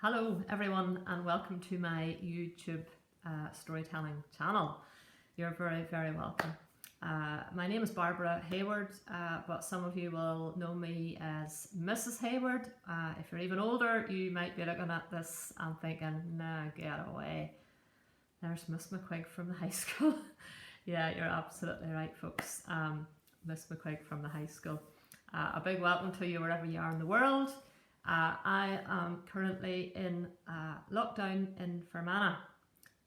Hello everyone and welcome to my YouTube storytelling channel. You're very, very welcome. My name is Barbara Hayward, but some of you will know me as Mrs. Hayward. If you're even older, you might be looking at this and thinking, nah, get away. There's Miss McQuigg from the high school. Yeah, you're absolutely right, folks. Miss McQuigg from the high school. A big welcome to you wherever you are in the world. I am currently in lockdown in Fermanagh,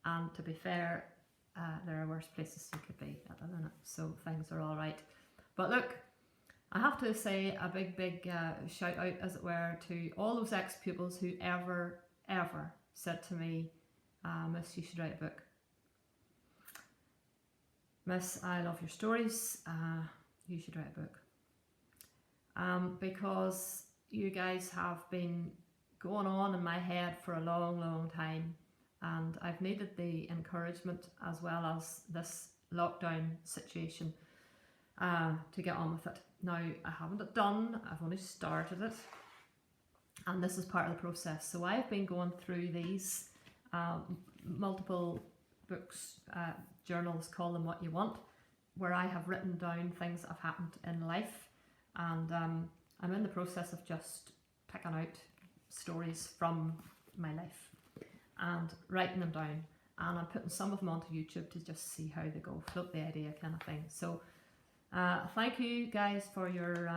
and to be fair, there are worse places you could be at the minute, so things are all right. But look, I have to say a big shout out, as it were, to all those ex-pupils who ever said to me, Miss, you should write a book. Miss, I love your stories, you should write a book. Because you guys have been going on in my head for a long time, and I've needed the encouragement as well as this lockdown situation to get on with it. Now, I haven't it done, I've only started it, and this is part of the process. So I've been going through these multiple books, journals, call them what you want, where I have written down things that have happened in life, and I'm in the process of just picking out stories from my life and writing them down, and I'm putting some of them onto YouTube to just see how they go, float the idea kind of thing. So thank you guys for your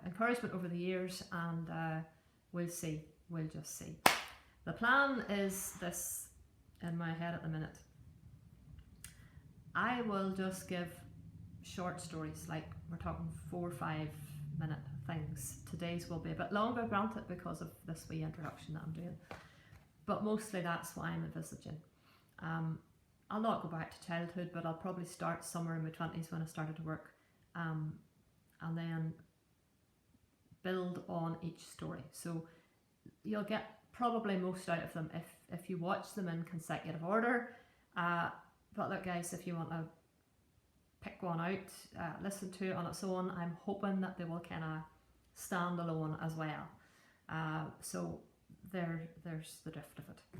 encouragement over the years, and we'll just see. The plan is this in my head at the minute. I will just give short stories, like we're talking 4 or 5 minute things. Today's will be a bit longer, granted, because of this wee introduction that I'm doing, but mostly that's what I'm envisaging. I'll not go back to childhood, but I'll probably start somewhere in my 20s when I started to work, and then build on each story. So you'll get probably most out of them if you watch them in consecutive order, but look guys, if you want to pick one out, listen to it on its own, I'm hoping that they will kind of stand alone as well. So there's the drift of it.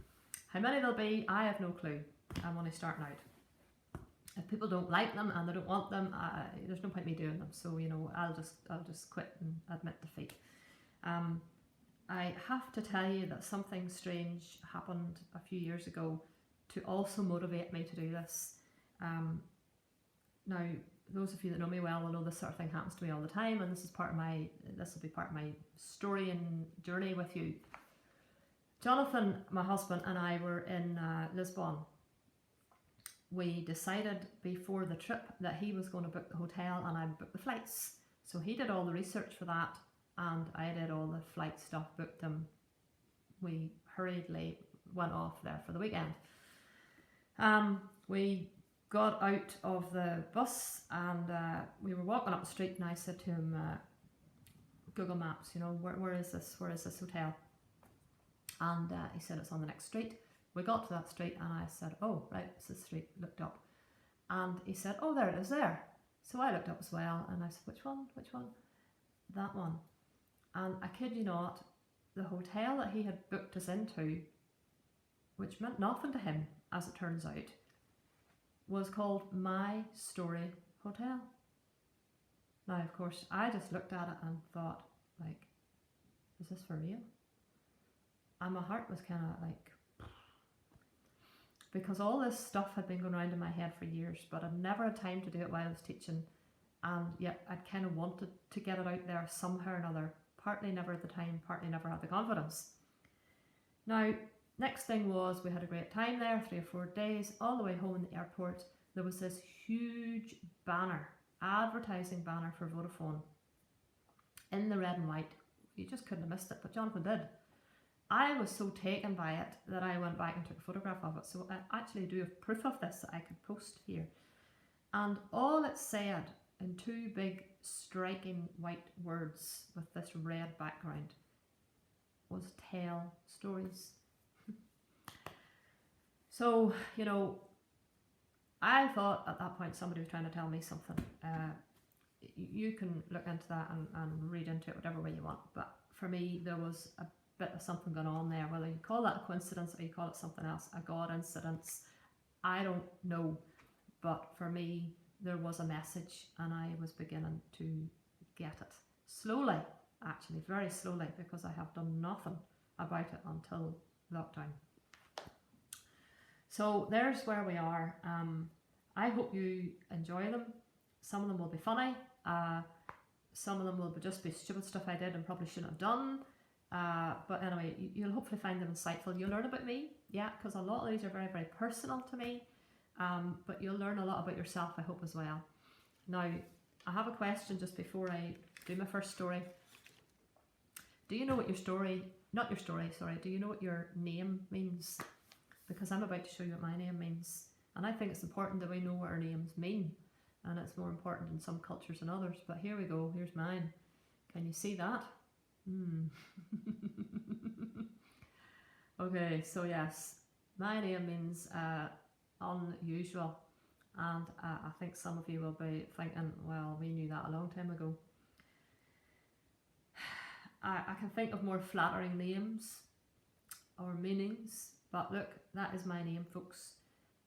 How many there'll be, I have no clue. I'm only starting out. If people don't like them and they don't want them, there's no point me doing them. So you know, I'll just quit and admit defeat. I have to tell you that something strange happened a few years ago to also motivate me to do this. Now, those of you that know me well will know this sort of thing happens to me all the time, and this will be part of my story and journey with you. Jonathan, my husband, and I were in Lisbon. We decided before the trip that he was going to book the hotel and I would book the flights. So he did all the research for that, and I did all the flight stuff, booked them. We hurriedly went off there for the weekend. We got out of the bus, and we were walking up the street, and I said to him, Google Maps, you know, where is this hotel? And he said it's on the next street. We got to that street, and I said, oh right, it's this street. Looked up, and he said, oh, there it is there. So I looked up as well, and I said, which one? That one. And I kid you not, the hotel that he had booked us into, which meant nothing to him as it turns out, was called My Story Hotel. Now, of course, I just looked at it and thought, like, is this for real? And my heart was kind of like, because all this stuff had been going around in my head for years, but I'd never had time to do it while I was teaching, and yet I'd kind of wanted to get it out there somehow or another, partly never at the time, partly never had the confidence. Now, next thing was, we had a great time there, 3 or 4 days. All the way home in the airport, there was this huge banner, advertising banner for Vodafone, in the red and white. You just couldn't have missed it, but Jonathan did. I was so taken by it that I went back and took a photograph of it. So I actually do have proof of this that I could post here. And all it said in 2 big striking white words with this red background was tell stories. So, you know, I thought at that point somebody was trying to tell me something. You can look into that and read into it whatever way you want. But for me, there was a bit of something going on there. Whether you call that a coincidence or you call it something else, a God incidence, I don't know. But for me, there was a message and I was beginning to get it. Slowly, actually, very slowly, because I have done nothing about it until lockdown. So there's where we are. I hope you enjoy them. Some of them will be funny. Some of them will just be stupid stuff I did and probably shouldn't have done. But anyway, you'll hopefully find them insightful. You'll learn about me, yeah, because a lot of these are very, very personal to me. But you'll learn a lot about yourself, I hope, as well. Now, I have a question just before I do my first story. Do you know what your story, not your story, sorry, do you know what your name means? Because I'm about to show you what my name means. And I think it's important that we know what our names mean. And it's more important in some cultures than others. But here we go, here's mine. Can you see that? Okay, so yes, my name means unusual. And I think some of you will be thinking, well, we knew that a long time ago. I can think of more flattering names or meanings, but look, that is my name, folks.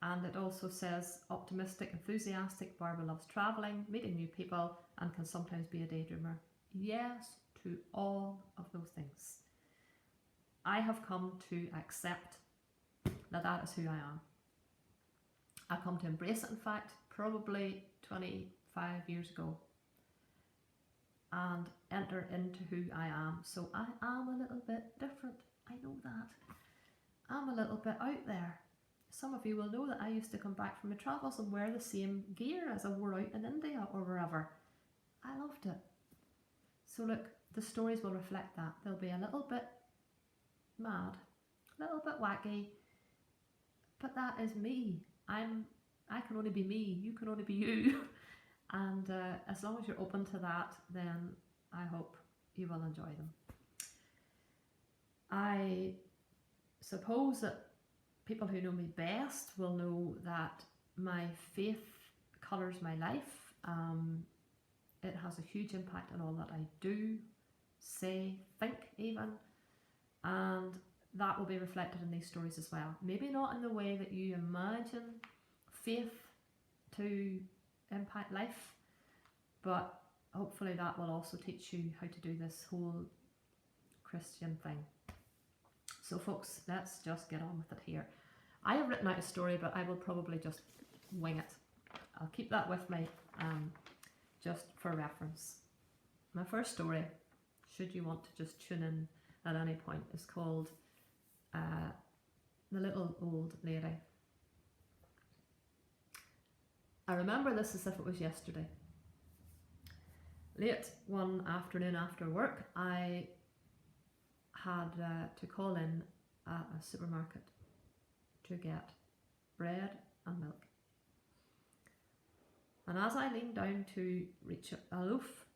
And it also says optimistic, enthusiastic. Barbara loves travelling, meeting new people, and can sometimes be a daydreamer. Yes to all of those things. I have come to accept that that is who I am. I've come to embrace it, in fact, probably 25 years ago, and enter into who I am. So I am a little bit different. I know that. I'm a little bit out there. Some of you will know that I used to come back from my travels and wear the same gear as I wore out in India or wherever. I loved it. So look, the stories will reflect that. They'll be a little bit mad, a little bit wacky, but that is me. I can only be me, you can only be you. And as long as you're open to that, then I hope you will enjoy them. I suppose that people who know me best will know that my faith colours my life. It has a huge impact on all that I do, say, think even. And that will be reflected in these stories as well. Maybe not in the way that you imagine faith to impact life, but hopefully that will also teach you how to do this whole Christian thing. So folks, let's just get on with it here. I have written out a story, but I will probably just wing it. I'll keep that with me just for reference. My first story, should you want to just tune in at any point, is called The Little Old Lady. I remember this as if it was yesterday. Late one afternoon after work, I had to call in at a supermarket to get bread and milk. And as I leaned down to reach a loaf,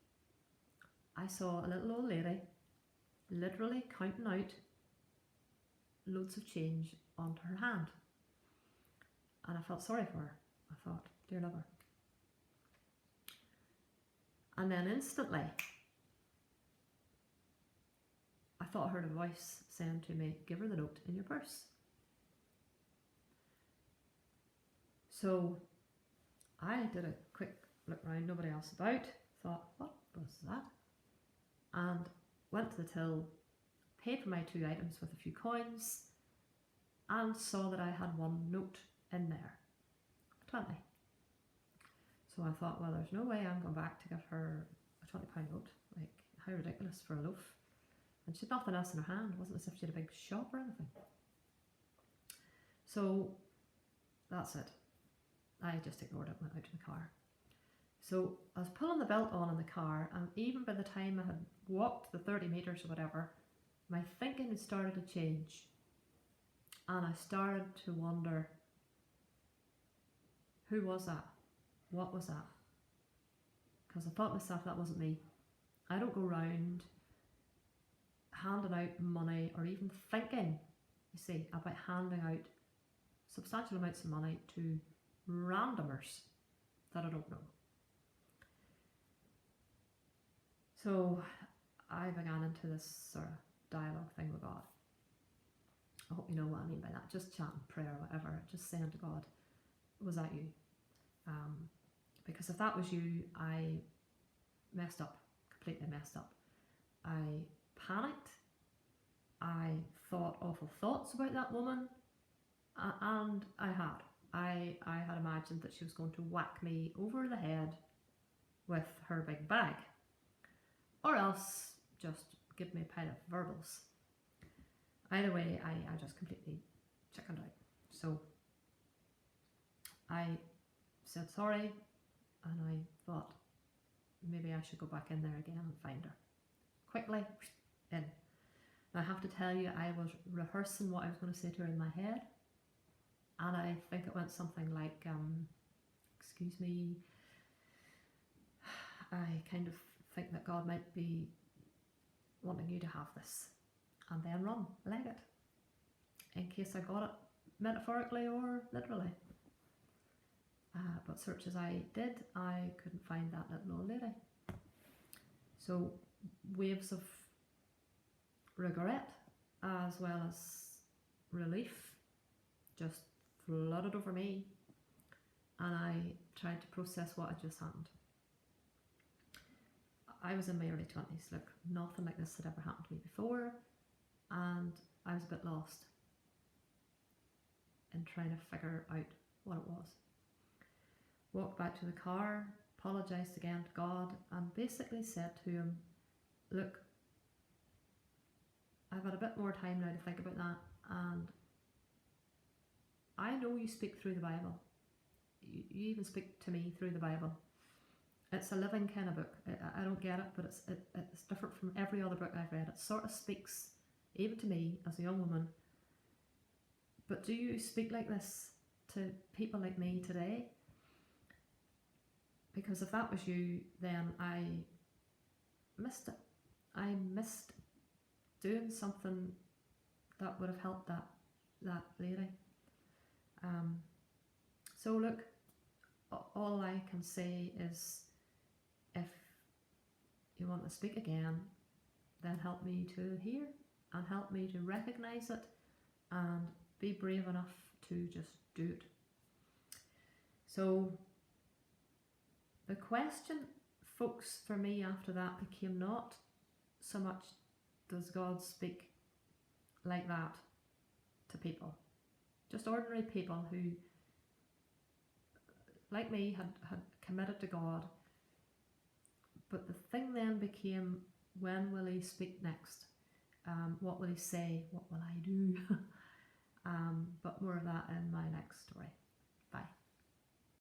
I saw a little old lady literally counting out loads of change onto her hand. And I felt sorry for her. I thought, dear lover. And then instantly, I thought I heard a voice saying to me, give her the note in your purse. So I did a quick look around, nobody else about, thought, what was that? And went to the till, paid for my 2 items with a few coins, and saw that I had one note in there, 20. So I thought, well, there's no way I'm going back to give her a £20 note. Like, how ridiculous for a loaf. And she had nothing else in her hand. It wasn't as if she had a big shop or anything. So that's it. I just ignored it and went out to the car. So I was pulling the belt on in the car, and even by the time I had walked the 30 metres or whatever, my thinking had started to change. And I started to wonder, who was that? What was that? Because I thought to myself, that wasn't me. I don't go round handing out money or even thinking, you see, about handing out substantial amounts of money to randomers that I don't know. So I began into this sort of dialogue thing with God. hope you know what I mean by that. Just chanting prayer or whatever, just saying to God, was that you? Because if that was you, I messed up, completely messed up. I panicked. I thought awful thoughts about that woman, and I had imagined that she was going to whack me over the head with her big bag, or else just give me a pile of verbals. Either way, I just completely chickened out. So I said sorry, and I thought maybe I should go back in there again and find her. Quickly, in. I have to tell you, I was rehearsing what I was going to say to her in my head, and I think it went something like, excuse me, I kind of think that God might be wanting you to have this, and then run, leg it, in case I got it metaphorically or literally. But search as I did, I couldn't find that little old lady. So waves of regret as well as relief just flooded over me, and I tried to process what had just happened. I was in my early 20s, look, nothing like this had ever happened to me before, and I was a bit lost in trying to figure out what it was. Walked back to the car, apologised again to God, and basically said to him, look, I've had a bit more time now to think about that, and I know you speak through the Bible. You even speak to me through the Bible. It's a living kind of book. I don't get it, but it's different from every other book I've read. It sort of speaks, even to me as a young woman. But do you speak like this to people like me today? Because if that was you, then I missed it. I missed doing something that would have helped that lady. So look, all I can say is, if you want to speak again, then help me to hear and help me to recognise it and be brave enough to just do it. So the question, folks, for me after that became not so much, does God speak like that to people? Just ordinary people who, like me, had committed to God. But the thing then became, when will he speak next? What will he say? What will I do? But more of that in my next story.